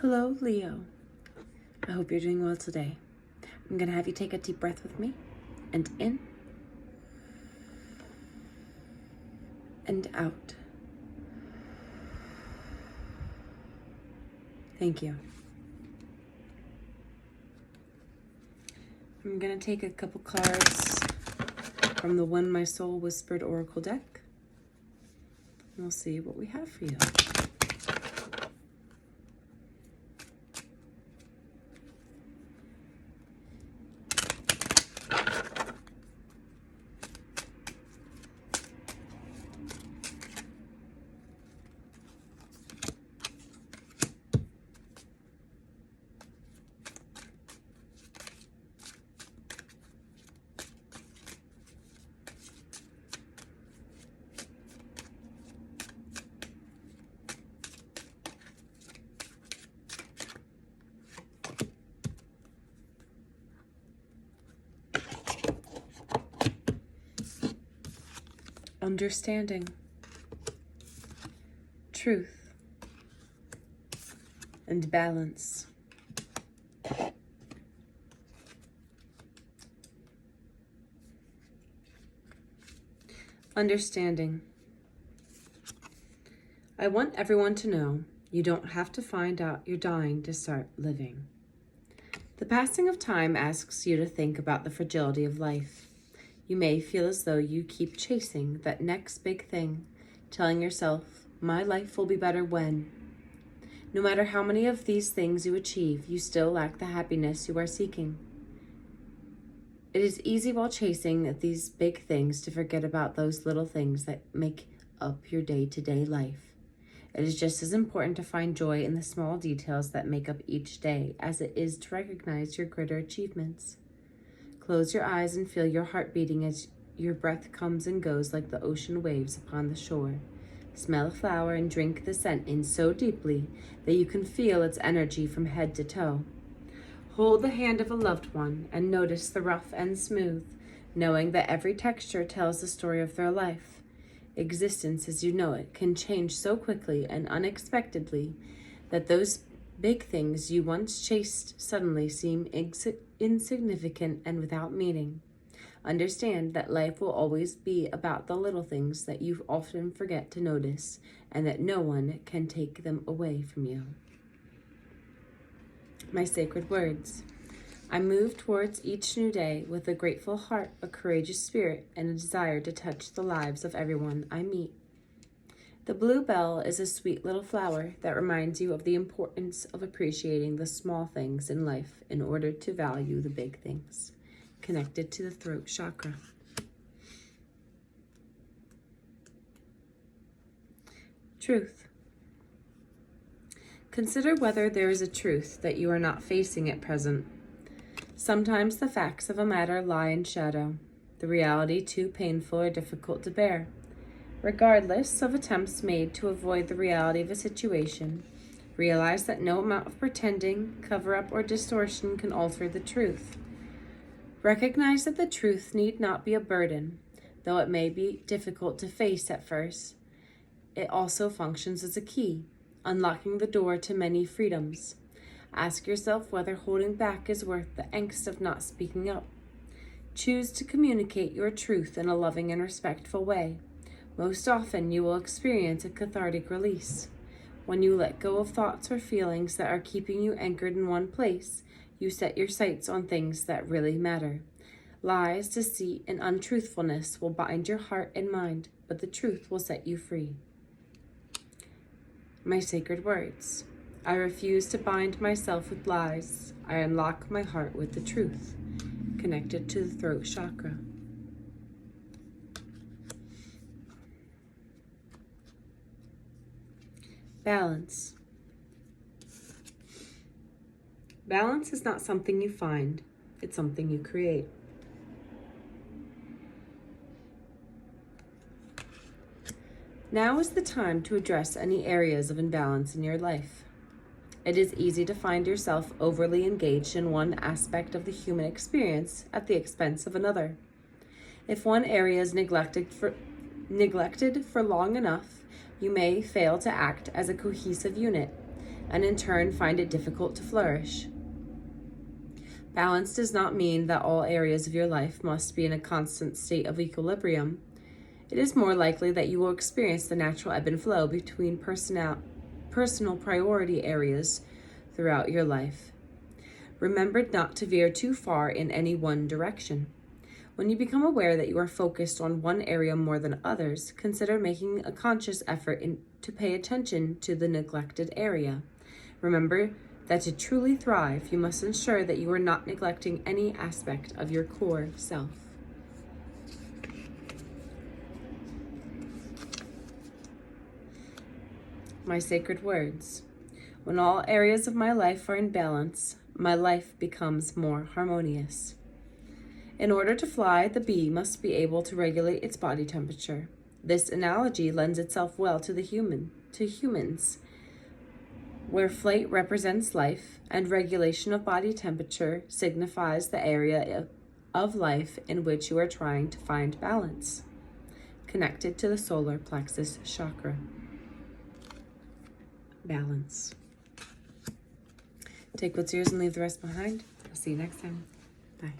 Hello, Leo. I hope you're doing well today. I'm going to have you take a deep breath with me, and in and out. Thank you. I'm going to take a couple cards from the When My Soul Whispered Oracle deck, and we'll see what we have for you. Understanding, truth, and balance. Understanding. I want everyone to know you don't have to find out you're dying to start living. The passing of time asks you to think about the fragility of life. You may feel as though you keep chasing that next big thing, telling yourself, my life will be better when. No matter how many of these things you achieve, you still lack the happiness you are seeking. It is easy while chasing these big things to forget about those little things that make up your day-to-day life. It is just as important to find joy in the small details that make up each day as it is to recognize your greater achievements. Close your eyes and feel your heart beating as your breath comes and goes like the ocean waves upon the shore. Smell a flower and drink the scent in so deeply that you can feel its energy from head to toe. Hold the hand of a loved one and notice the rough and smooth, knowing that every texture tells the story of their life. Existence as you know it can change so quickly and unexpectedly that those big things you once chased suddenly seem insignificant and without meaning. Understand that life will always be about the little things that you often forget to notice, and that no one can take them away from you. My sacred words. I move towards each new day with a grateful heart, a courageous spirit, and a desire to touch the lives of everyone I meet. The bluebell is a sweet little flower that reminds you of the importance of appreciating the small things in life in order to value the big things. Connected to the throat chakra. Truth. Consider whether there is a truth that you are not facing at present. Sometimes the facts of a matter lie in shadow, the reality too painful or difficult to bear. Regardless of attempts made to avoid the reality of a situation, realize that no amount of pretending, cover-up, or distortion can alter the truth. Recognize that the truth need not be a burden, though it may be difficult to face at first. It also functions as a key, unlocking the door to many freedoms. Ask yourself whether holding back is worth the angst of not speaking up. Choose to communicate your truth in a loving and respectful way. Most often, you will experience a cathartic release. When you let go of thoughts or feelings that are keeping you anchored in one place, you set your sights on things that really matter. Lies, deceit, and untruthfulness will bind your heart and mind, but the truth will set you free. My sacred words. I refuse to bind myself with lies. I unlock my heart with the truth. Connected to the throat chakra. Balance. Balance is not something you find, it's something you create. Now is the time to address any areas of imbalance in your life. It is easy to find yourself overly engaged in one aspect of the human experience at the expense of another. If one area is neglected for long enough, you may fail to act as a cohesive unit. and in turn find it difficult to flourish. Balance does not mean that all areas of your life must be in a constant state of equilibrium. It is more likely that you will experience the natural ebb and flow between personal priority areas throughout your life. Remember not to veer too far in any one direction. When you become aware that you are focused on one area more than others, consider making a conscious effort to pay attention to the neglected area. Remember that to truly thrive, you must ensure that you are not neglecting any aspect of your core self. My sacred words. When all areas of my life are in balance, my life becomes more harmonious. In order to fly, the bee must be able to regulate its body temperature. This analogy lends itself well to humans, where flight represents life and regulation of body temperature signifies the area of life in which you are trying to find balance, connected to the solar plexus chakra. Balance. Take what's yours and leave the rest behind. I'll see you next time. Bye.